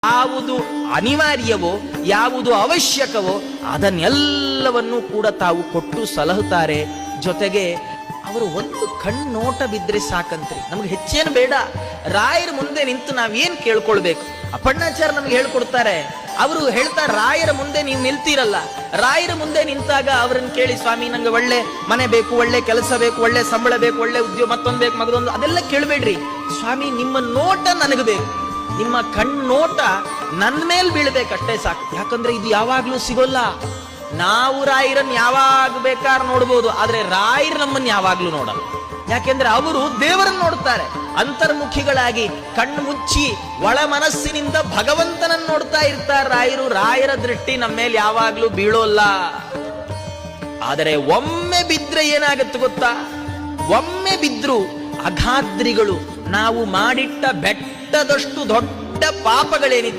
ಯಾವುದು ಅನಿವಾರ್ಯವೋ ಯಾವುದು ಅವಶ್ಯಕವೋ ಅದನ್ನೆಲ್ಲವನ್ನೂ ಕೂಡ ತಾವು ಕೊಟ್ಟು ಸಲಹುತ್ತಾರೆ. ಜೊತೆಗೆ ಅವರು ಒಂದು ಕಣ್ಣೋಟ ಬಿದ್ರೆ ಸಾಕಂತ್ರಿ, ನಮ್ಗೆ ಹೆಚ್ಚೇನು ಬೇಡ. ರಾಯರ ಮುಂದೆ ನಿಂತು ನಾವೇನ್ ಕೇಳ್ಕೊಳ್ಬೇಕು? ಅಪ್ಪಣ್ಣಾಚಾರ್ಯ ನಮ್ಗೆ ಹೇಳ್ಕೊಡ್ತಾರೆ. ಅವರು ಹೇಳ್ತಾರೆ, ರಾಯರ ಮುಂದೆ ನೀವು ನಿಲ್ತೀರಲ್ಲ, ರಾಯರ ಮುಂದೆ ನಿಂತಾಗ ಅವ್ರನ್ನ ಕೇಳಿ, ಸ್ವಾಮಿ ನಂಗೆ ಒಳ್ಳೆ ಮನೆ ಬೇಕು, ಒಳ್ಳೆ ಕೆಲಸ ಬೇಕು, ಒಳ್ಳೆ ಸಂಬಳ ಬೇಕು, ಒಳ್ಳೆ ಉದ್ಯೋಗ, ಮತ್ತೊಂದು ಬೇಕು, ಮಗದೊಂದು, ಅದೆಲ್ಲ ಕೇಳಬೇಡ್ರಿ. ಸ್ವಾಮಿ ನಿಮ್ಮ ನೋಟ ನನಗೆ ಬೇಕು, ನಿಮ್ಮ ಕಣ್ಣೋಟ ನನ್ನ ಮೇಲೆ ಬೀಳ್ಬೇಕಷ್ಟೇ ಸಾಕು. ಯಾಕಂದ್ರೆ ಇದು ಯಾವಾಗ್ಲೂ ಸಿಗೋಲ್ಲ. ನಾವು ರಾಯರನ್ನ ಯಾವಾಗ ಬೇಕಾದ್ರೆ ನೋಡ್ಬೋದು, ಆದ್ರೆ ರಾಯರು ನಮ್ಮನ್ನು ಯಾವಾಗ್ಲೂ ನೋಡಲ್ಲ. ಯಾಕೆಂದ್ರೆ ಅವರು ದೇವರನ್ನು ನೋಡ್ತಾರೆ. ಅಂತರ್ಮುಖಿಗಳಾಗಿ ಕಣ್ಣು ಮುಚ್ಚಿ ಒಳ ಮನಸ್ಸಿನಿಂದ ಭಗವಂತನನ್ನು ನೋಡ್ತಾ ಇರ್ತಾರೆ ರಾಯರು. ರಾಯರ ದೃಷ್ಟಿ ನಮ್ಮ ಮೇಲೆ ಯಾವಾಗ್ಲೂ ಬೀಳೋಲ್ಲ. ಆದರೆ ಒಮ್ಮೆ ಬಿದ್ರೆ ಏನಾಗತ್ತೆ ಗೊತ್ತಾ? ಒಮ್ಮೆ ಬಿದ್ರು ಅಗಾದ್ರಿಗಳು, ನಾವು ಮಾಡಿಟ್ಟ ಬೆಟ್ಟದಷ್ಟು ದೊಡ್ಡ ಪಾಪಗಳೇನಿದೆ